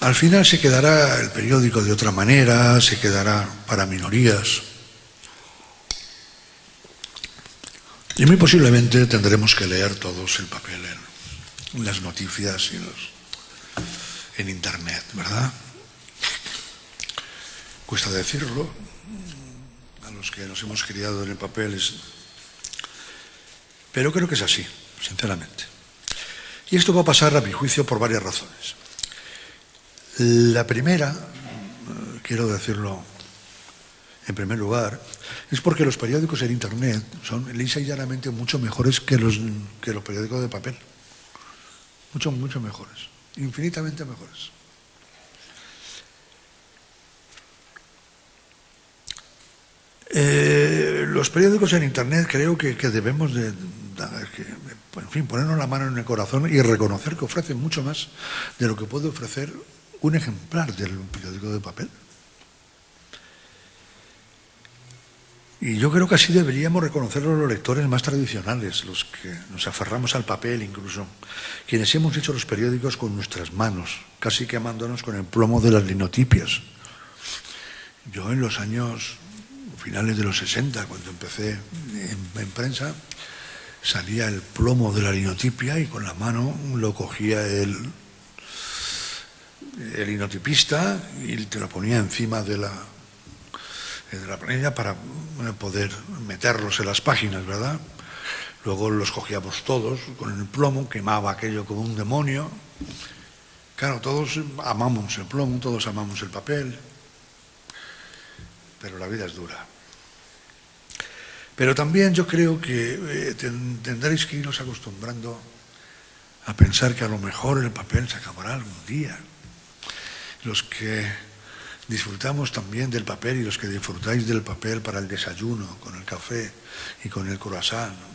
Al final se quedará el periódico de otra manera, se quedará para minorías. Y muy posiblemente tendremos que leer todos el papel en las noticias y en Internet, ¿verdad? Cuesta decirlo, a los que nos hemos criado en el papel, pero creo que es así, sinceramente. Y esto va a pasar, a mi juicio, por varias razones. La primera, quiero decirlo en primer lugar, es porque los periódicos en Internet son lisa y llanamente mucho mejores que los periódicos de papel. Mucho mejores, infinitamente mejores. Los periódicos en Internet creo que debemos ponernos la mano en el corazón y reconocer que ofrecen mucho más de lo que puede ofrecer un ejemplar del periódico de papel. Y yo creo que así deberíamos reconocerlo los lectores más tradicionales, los que nos aferramos al papel, incluso quienes hemos hecho los periódicos con nuestras manos, casi quemándonos con el plomo de las linotipias. Yo en los años finales de los 60, cuando empecé en prensa, salía el plomo de la linotipia y con la mano lo cogía el linotipista y te lo ponía encima de la planilla para poder meterlos en las páginas, ¿verdad? Luego los cogíamos todos con el plomo, quemaba aquello como un demonio. Claro, todos amamos el plomo, todos amamos el papel, pero la vida es dura. Pero también yo creo que tendréis que iros acostumbrando a pensar que a lo mejor el papel se acabará algún día. Los que disfrutamos también del papel y los que disfrutáis del papel para el desayuno, con el café y con el croissant, ¿no?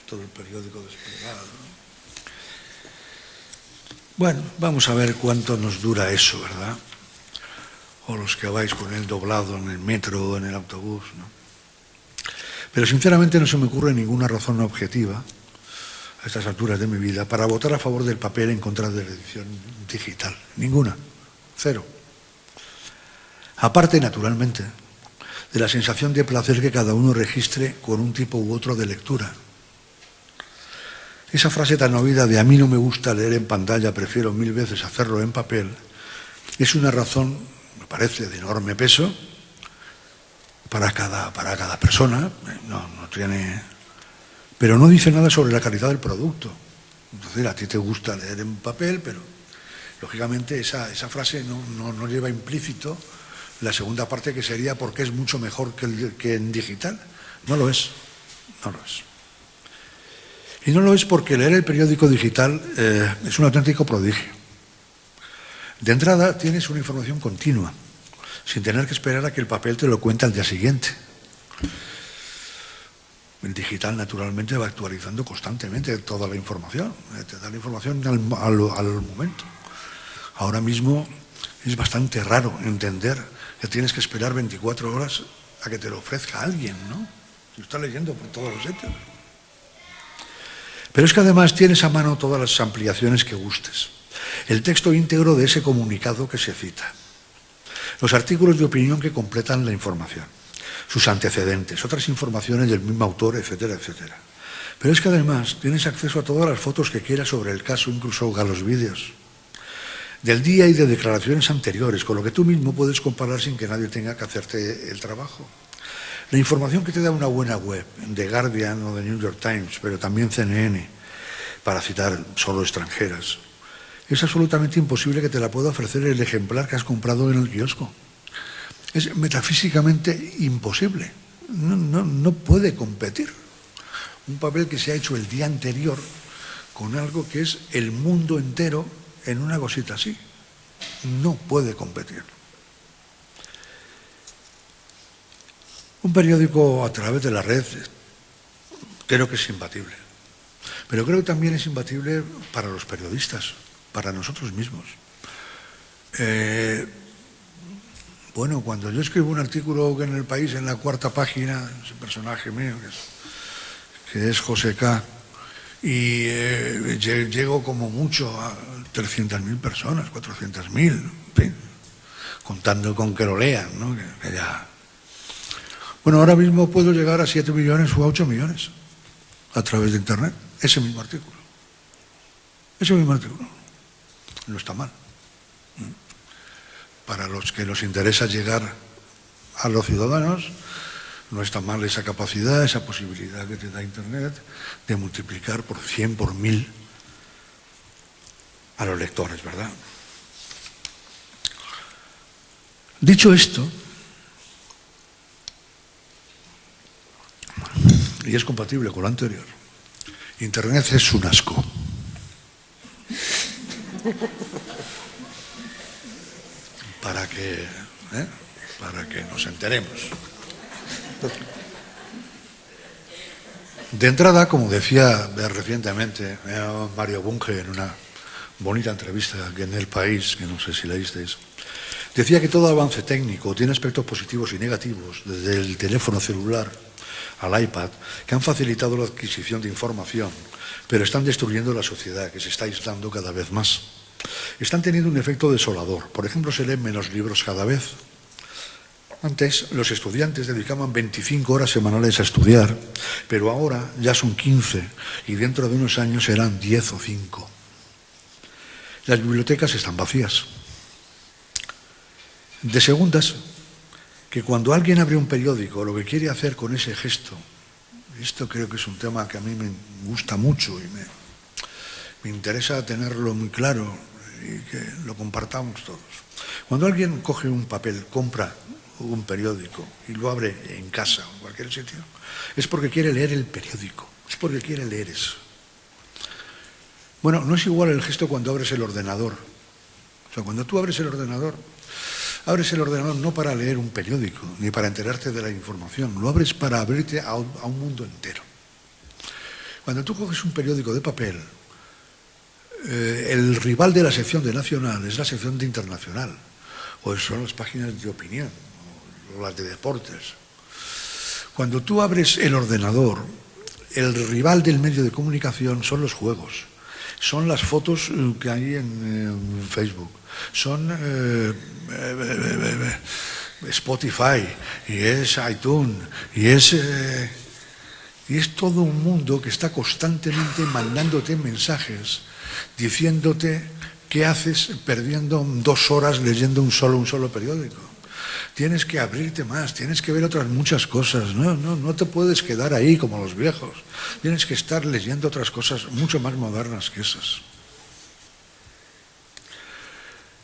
Todo el periódico desplegado, ¿no? Bueno, vamos a ver cuánto nos dura eso, ¿verdad? O los que vais con él doblado en el metro o en el autobús, ¿no? Pero sinceramente no se me ocurre ninguna razón objetiva a estas alturas de mi vida para votar a favor del papel en contra de la edición digital. Ninguna. Cero. Aparte, naturalmente, de la sensación de placer que cada uno registre con un tipo u otro de lectura. Esa frase tan oída de "a mí no me gusta leer en pantalla, prefiero 1000 veces hacerlo en papel", es una razón, me parece, de enorme peso para cada persona. No tiene, pero no dice nada sobre la calidad del producto. Entonces, a ti te gusta leer en papel, pero lógicamente esa frase no lleva implícito la segunda parte, que sería porque es mucho mejor que en digital. No lo es. No lo es. Y no lo es porque leer el periódico digital es un auténtico prodigio. De entrada tienes una información continua, sin tener que esperar a que el papel te lo cuente al día siguiente. El digital naturalmente va actualizando constantemente toda la información, te da la información al momento. Ahora mismo es bastante raro entender que tienes que esperar 24 horas a que te lo ofrezca alguien, ¿no? Si estás leyendo por todos los sitios. Pero es que además tienes a mano todas las ampliaciones que gustes, el texto íntegro de ese comunicado que se cita, los artículos de opinión que completan la información, sus antecedentes, otras informaciones del mismo autor, etcétera, etcétera. Pero es que además tienes acceso a todas las fotos que quieras sobre el caso, incluso a los vídeos del día y de declaraciones anteriores, con lo que tú mismo puedes comparar sin que nadie tenga que hacerte el trabajo. La información que te da una buena web, The Guardian o The New York Times, pero también CNN, para citar solo extranjeras, es absolutamente imposible que te la pueda ofrecer el ejemplar que has comprado en el kiosco. Es metafísicamente imposible. No puede competir. Un papel que se ha hecho el día anterior con algo que es el mundo entero en una cosita así. No puede competir. Un periódico a través de la red creo que es imbatible. Pero creo que también es imbatible para los periodistas, para nosotros mismos. Bueno, cuando yo escribo un artículo en El País, en la 4ª página, ese personaje mío, que es José K., y llego como mucho a 300.000 personas, 400.000, en fin, contando con que lo lean, ¿no? Que ya... Bueno, ahora mismo puedo llegar a 7 millones o a 8 millones a través de Internet, ese mismo artículo. Ese mismo artículo. No está mal. Para los que nos interesa llegar a los ciudadanos, no está mal esa capacidad, esa posibilidad que te da Internet de multiplicar por 100, por 1000 a los lectores, ¿verdad? Dicho esto, y es compatible con lo anterior, Internet es un asco. Para que nos enteremos. De entrada, como decía recientemente Mario Bunge en una bonita entrevista que en El País, que no sé si leísteis, decía que todo avance técnico tiene aspectos positivos y negativos, desde el teléfono celular al iPad, que han facilitado la adquisición de información, pero están destruyendo la sociedad, que se está aislando cada vez más. Están teniendo un efecto desolador. Por ejemplo, se leen menos libros cada vez. Antes los estudiantes dedicaban 25 horas semanales a estudiar, pero ahora ya son 15 y dentro de unos años serán 10 o 5. Las bibliotecas están vacías. De segundas, que cuando alguien abre un periódico, lo que quiere hacer con ese gesto, esto creo que es un tema que a mí me gusta mucho y me interesa tenerlo muy claro y que lo compartamos todos. Cuando alguien coge un papel, compra un periódico y lo abre en casa o en cualquier sitio, es porque quiere leer el periódico, es porque quiere leer eso. Bueno, no es igual el gesto cuando abres el ordenador. O sea, cuando tú abres el ordenador no para leer un periódico, ni para enterarte de la información, lo abres para abrirte a un mundo entero. Cuando tú coges un periódico de papel, el rival de la sección de Nacional es la sección de Internacional, o son las páginas de opinión, o las de deportes. Cuando tú abres el ordenador, el rival del medio de comunicación son los juegos, son las fotos que hay en Facebook, son Spotify, y es iTunes, y es todo un mundo que está constantemente mandándote mensajes, diciéndote qué haces perdiendo 2 horas leyendo un solo periódico. Tienes que abrirte más, tienes que ver otras muchas cosas. No te puedes quedar ahí como los viejos. Tienes que estar leyendo otras cosas mucho más modernas que esas.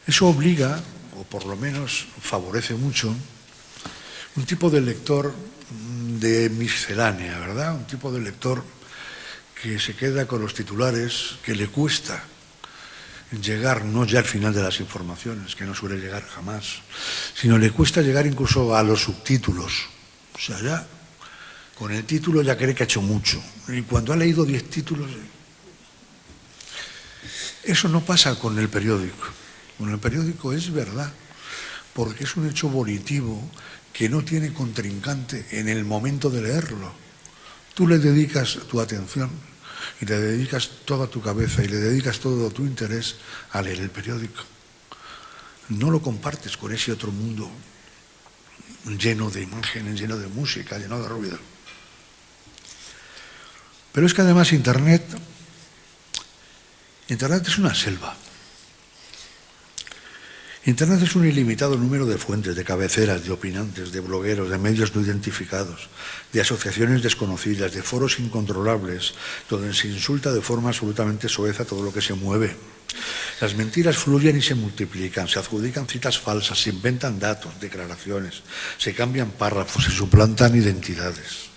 Eso obliga, o por lo menos favorece mucho, un tipo de lector de miscelánea, ¿verdad? Un tipo de lector que se queda con los titulares, que le cuesta llegar no ya al final de las informaciones, que no suele llegar jamás, sino le cuesta llegar incluso a los subtítulos. O sea, ya con el título ya cree que ha hecho mucho. Y cuando ha leído 10 títulos... Eso no pasa con el periódico. Con el periódico es verdad, porque es un hecho volitivo que no tiene contrincante en el momento de leerlo. Tú le dedicas tu atención y le dedicas toda tu cabeza y le dedicas todo tu interés a leer el periódico. No lo compartes con ese otro mundo lleno de imágenes, lleno de música, lleno de ruido. Pero es que además Internet es una selva. Internet es un ilimitado número de fuentes, de cabeceras, de opinantes, de blogueros, de medios no identificados, de asociaciones desconocidas, de foros incontrolables, donde se insulta de forma absolutamente soez a todo lo que se mueve. Las mentiras fluyen y se multiplican, se adjudican citas falsas, se inventan datos, declaraciones, se cambian párrafos, se suplantan identidades.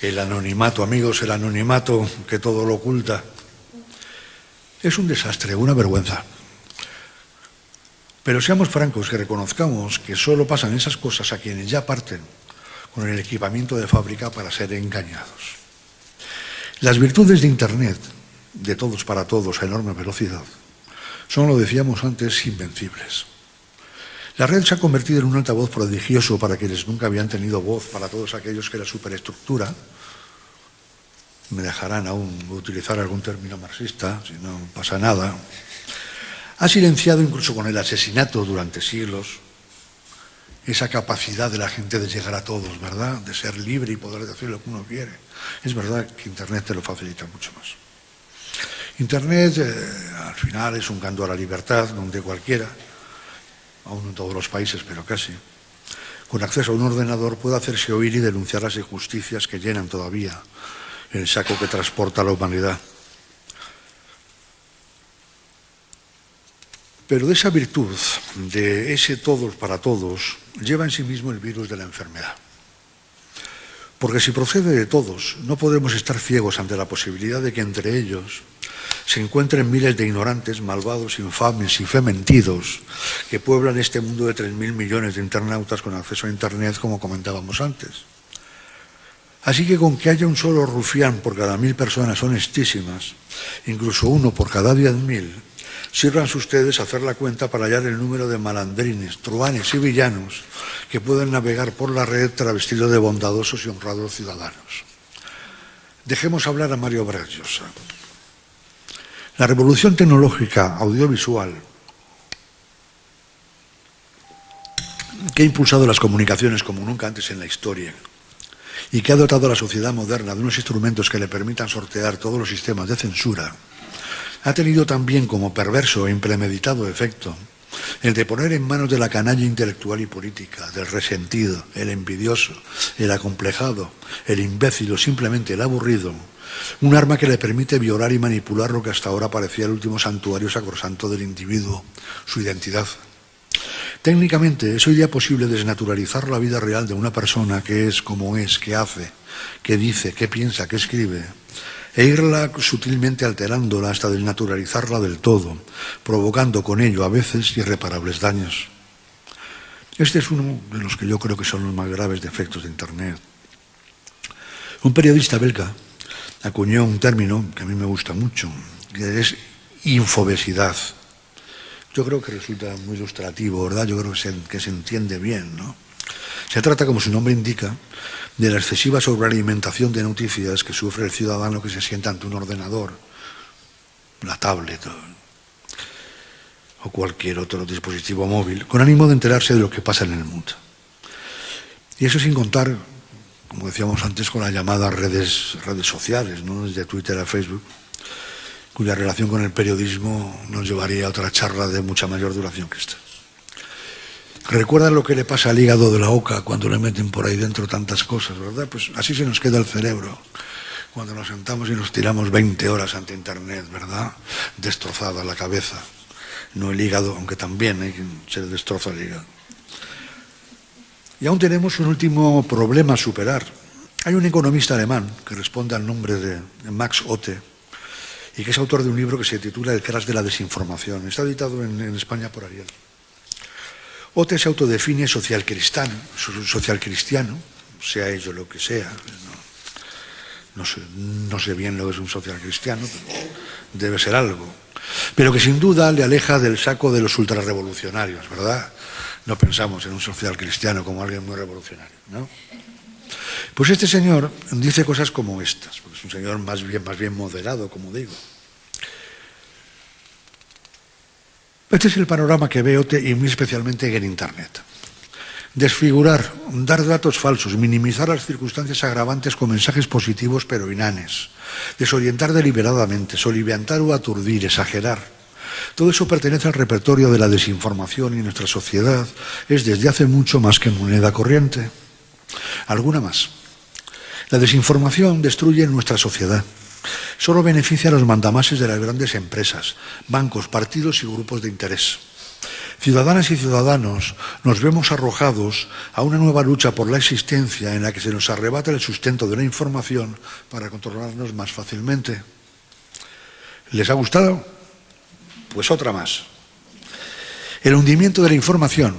El anonimato, amigos, el anonimato que todo lo oculta. Es un desastre, una vergüenza. Pero seamos francos, que reconozcamos que solo pasan esas cosas a quienes ya parten con el equipamiento de fábrica para ser engañados. Las virtudes de Internet, de todos para todos a enorme velocidad, son, lo decíamos antes, invencibles. La red se ha convertido en un altavoz prodigioso para quienes nunca habían tenido voz, para todos aquellos que la superestructura, me dejarán aún utilizar algún término marxista, si no pasa nada, Ha silenciado incluso con el asesinato durante siglos esa capacidad de la gente de llegar a todos, ¿verdad? De ser libre y poder decir lo que uno quiere. Es verdad que Internet te lo facilita mucho más. Internet, al final, es un canto a la libertad, donde cualquiera, aún en todos los países, pero casi, con acceso a un ordenador puede hacerse oír y denunciar las injusticias que llenan todavía el saco que transporta a la humanidad. Pero de esa virtud, de ese todos para todos, lleva en sí mismo el virus de la enfermedad. Porque si procede de todos, no podemos estar ciegos ante la posibilidad de que entre ellos se encuentren miles de ignorantes, malvados, infames y fementidos que pueblan este mundo de 3.000 millones de internautas con acceso a Internet, como comentábamos antes. Así que con que haya un solo rufián por cada 1.000 personas honestísimas, incluso uno por cada 10.000, sírvanse ustedes a hacer la cuenta para hallar el número de malandrines, truanes y villanos que pueden navegar por la red travestidos de bondadosos y honrados ciudadanos. Dejemos hablar a Mario Vargas Llosa. La revolución tecnológica audiovisual que ha impulsado las comunicaciones como nunca antes en la historia y que ha dotado a la sociedad moderna de unos instrumentos que le permitan sortear todos los sistemas de censura, ha tenido también como perverso e impremeditado efecto el de poner en manos de la canalla intelectual y política, del resentido, el envidioso, el acomplejado, el imbécil o simplemente el aburrido, un arma que le permite violar y manipular lo que hasta ahora parecía el último santuario sacrosanto del individuo, su identidad. Técnicamente es hoy día posible desnaturalizar la vida real de una persona que es como es, que hace, que dice, que piensa, que escribe, e irla sutilmente alterándola hasta desnaturalizarla del todo, provocando con ello a veces irreparables daños. Este es uno de los que yo creo que son los más graves defectos de Internet. Un periodista belga acuñó un término que a mí me gusta mucho, que es infobesidad. Yo creo que resulta muy ilustrativo, ¿verdad? Yo creo que se entiende bien, ¿no? Se trata, como su nombre indica, de la excesiva sobrealimentación de noticias que sufre el ciudadano que se sienta ante un ordenador, la tablet o cualquier otro dispositivo móvil, con ánimo de enterarse de lo que pasa en el mundo. Y eso sin contar, como decíamos antes, con las llamadas redes sociales, ¿no? Desde Twitter a Facebook, cuya relación con el periodismo nos llevaría a otra charla de mucha mayor duración que esta. ¿Recuerdan lo que le pasa al hígado de la oca cuando le meten por ahí dentro tantas cosas, verdad? Pues así se nos queda el cerebro cuando nos sentamos y nos tiramos 20 horas ante Internet, ¿verdad? Destrozada la cabeza, no el hígado, aunque también se le destroza el hígado. Y aún tenemos un último problema a superar. Hay un economista alemán que responde al nombre de Max Otte y que es autor de un libro que se titula El crash de la desinformación. Está editado en España por Ariel. Otte se autodefine socialcristiano, sea ello lo que sea. No sé bien lo que es un socialcristiano, pero debe ser algo. Pero que sin duda le aleja del saco de los ultrarrevolucionarios, ¿verdad? No pensamos en un socialcristiano como alguien muy revolucionario, ¿no? Pues este señor dice cosas como estas, porque es un señor más bien moderado, como digo. Este es el panorama que ve Otte y muy especialmente en Internet. Desfigurar, dar datos falsos, minimizar las circunstancias agravantes con mensajes positivos pero inanes, desorientar deliberadamente, soliviantar o aturdir, exagerar. Todo eso pertenece al repertorio de la desinformación y nuestra sociedad es desde hace mucho más que moneda corriente. Alguna más. La desinformación destruye nuestra sociedad. Solo beneficia a los mandamases de las grandes empresas, bancos, partidos y grupos de interés. Ciudadanas y ciudadanos nos vemos arrojados a una nueva lucha por la existencia en la que se nos arrebata el sustento de la información para controlarnos más fácilmente. ¿Les ha gustado? Pues otra más. El hundimiento de la información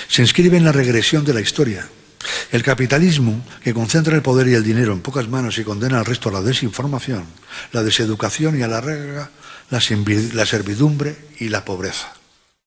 se inscribe en la regresión de la historia. El capitalismo, que concentra el poder y el dinero en pocas manos y condena al resto a la desinformación, la deseducación y a la larga la servidumbre y la pobreza.